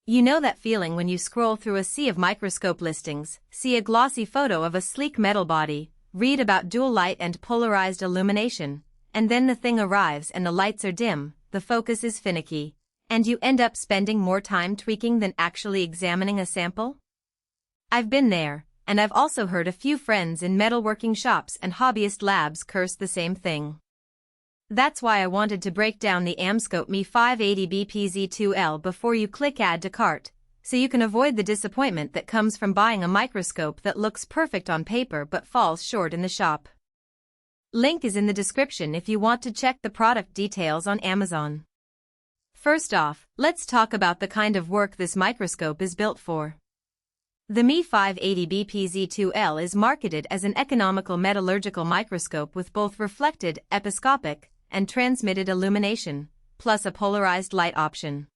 You know that feeling when you scroll through a sea of microscope listings, see a glossy photo of a sleek metal body, read about dual light and polarized illumination, and then the thing arrives and the lights are dim, the focus is finicky, and you end up spending more time tweaking than actually examining a sample? I've been there, and I've also heard a few friends in metalworking shops and hobbyist labs curse the same thing. That's why I wanted to break down the AmScope ME580B PZ2L before you click Add to Cart, so you can avoid the disappointment that comes from buying a microscope that looks perfect on paper but falls short in the shop. Link is in the description if you want to check the product details on Amazon. First off, let's talk about the kind of work this microscope is built for. The ME580B PZ2L is marketed as an economical metallurgical microscope with both reflected, episcopic, and transmitted illumination, plus a polarized light option.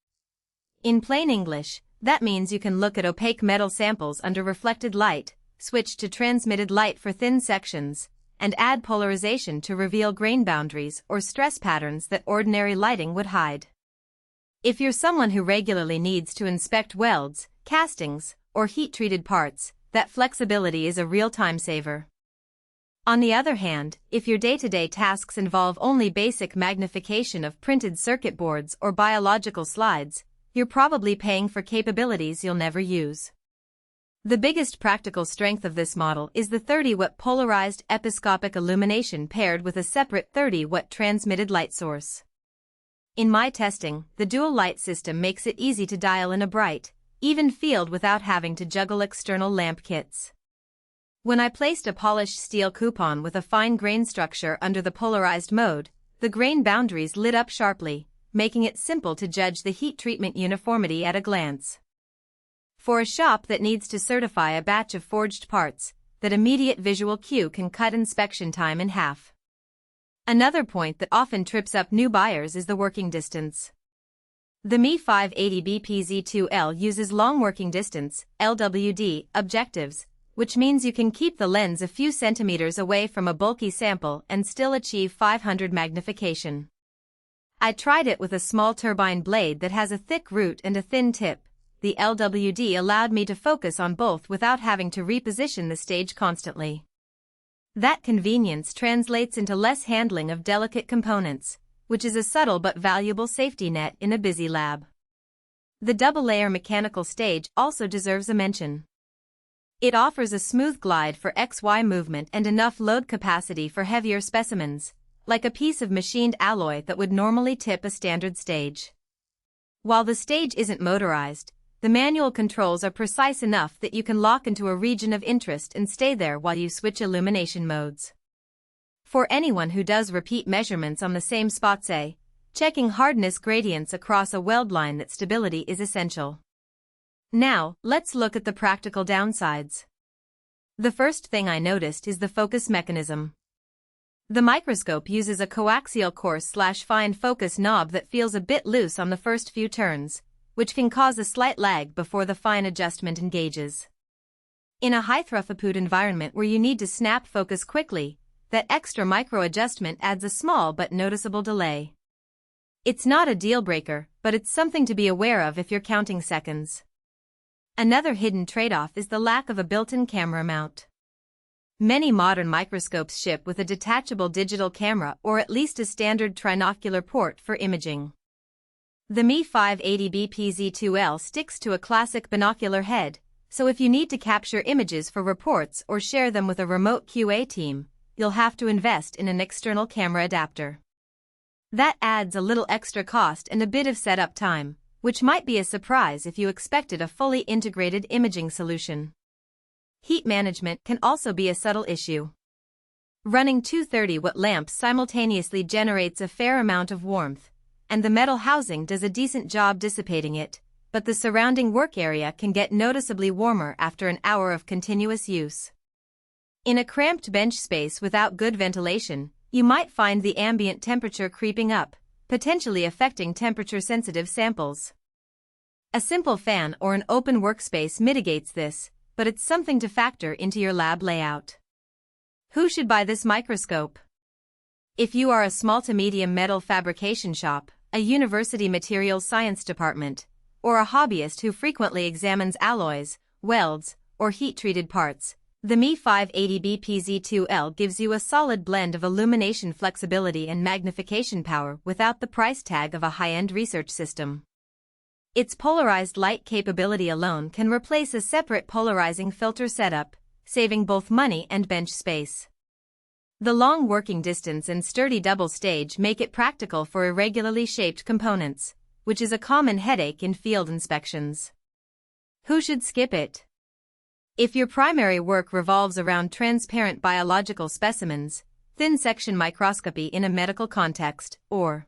In plain English, that means you can look at opaque metal samples under reflected light, switch to transmitted light for thin sections, and add polarization to reveal grain boundaries or stress patterns that ordinary lighting would hide. If you're someone who regularly needs to inspect welds, castings, or heat-treated parts, that flexibility is a real time saver. On the other hand, if your day-to-day tasks involve only basic magnification of printed circuit boards or biological slides, you're probably paying for capabilities you'll never use. The biggest practical strength of this model is the 30-watt polarized episcopic illumination paired with a separate 30-watt transmitted light source. In my testing, the dual light system makes it easy to dial in a bright, even field without having to juggle external lamp kits. When I placed a polished steel coupon with a fine grain structure under the polarized mode, the grain boundaries lit up sharply, making it simple to judge the heat treatment uniformity at a glance. For a shop that needs to certify a batch of forged parts, that immediate visual cue can cut inspection time in half. Another point that often trips up new buyers is the working distance. The ME580B PZ2L uses long working distance, LWD, objectives, which means you can keep the lens a few centimeters away from a bulky sample and still achieve 500 magnification. I tried it with a small turbine blade that has a thick root and a thin tip. The LWD allowed me to focus on both without having to reposition the stage constantly. That convenience translates into less handling of delicate components, which is a subtle but valuable safety net in a busy lab. The double-layer mechanical stage also deserves a mention. It offers a smooth glide for XY movement and enough load capacity for heavier specimens, like a piece of machined alloy that would normally tip a standard stage. While the stage isn't motorized, the manual controls are precise enough that you can lock into a region of interest and stay there while you switch illumination modes. For anyone who does repeat measurements on the same spot, say, checking hardness gradients across a weld line, that stability is essential. Now, let's look at the practical downsides. The first thing I noticed is the focus mechanism. The microscope uses a coaxial coarse/fine focus knob that feels a bit loose on the first few turns, which can cause a slight lag before the fine adjustment engages. In a high-throughput environment where you need to snap focus quickly, that extra micro-adjustment adds a small but noticeable delay. It's not a deal-breaker, but it's something to be aware of if you're counting seconds. Another hidden trade-off is the lack of a built-in camera mount. Many modern microscopes ship with a detachable digital camera or at least a standard trinocular port for imaging. The ME580B PZ2L sticks to a classic binocular head, so if you need to capture images for reports or share them with a remote QA team, you'll have to invest in an external camera adapter. That adds a little extra cost and a bit of setup time, which might be a surprise if you expected a fully integrated imaging solution. Heat management can also be a subtle issue. Running two 30-watt lamps simultaneously generates a fair amount of warmth, and the metal housing does a decent job dissipating it, but the surrounding work area can get noticeably warmer after an hour of continuous use. In a cramped bench space without good ventilation, you might find the ambient temperature creeping up, potentially affecting temperature-sensitive samples. A simple fan or an open workspace mitigates this, but it's something to factor into your lab layout. Who should buy this microscope? If you are a small to medium metal fabrication shop, a university materials science department, or a hobbyist who frequently examines alloys, welds, or heat-treated parts, the ME580B PZ2L gives you a solid blend of illumination flexibility and magnification power without the price tag of a high-end research system. Its polarized light capability alone can replace a separate polarizing filter setup, saving both money and bench space. The long working distance and sturdy double stage make it practical for irregularly shaped components, which is a common headache in field inspections. Who should skip it? If your primary work revolves around transparent biological specimens, thin section microscopy in a medical context, or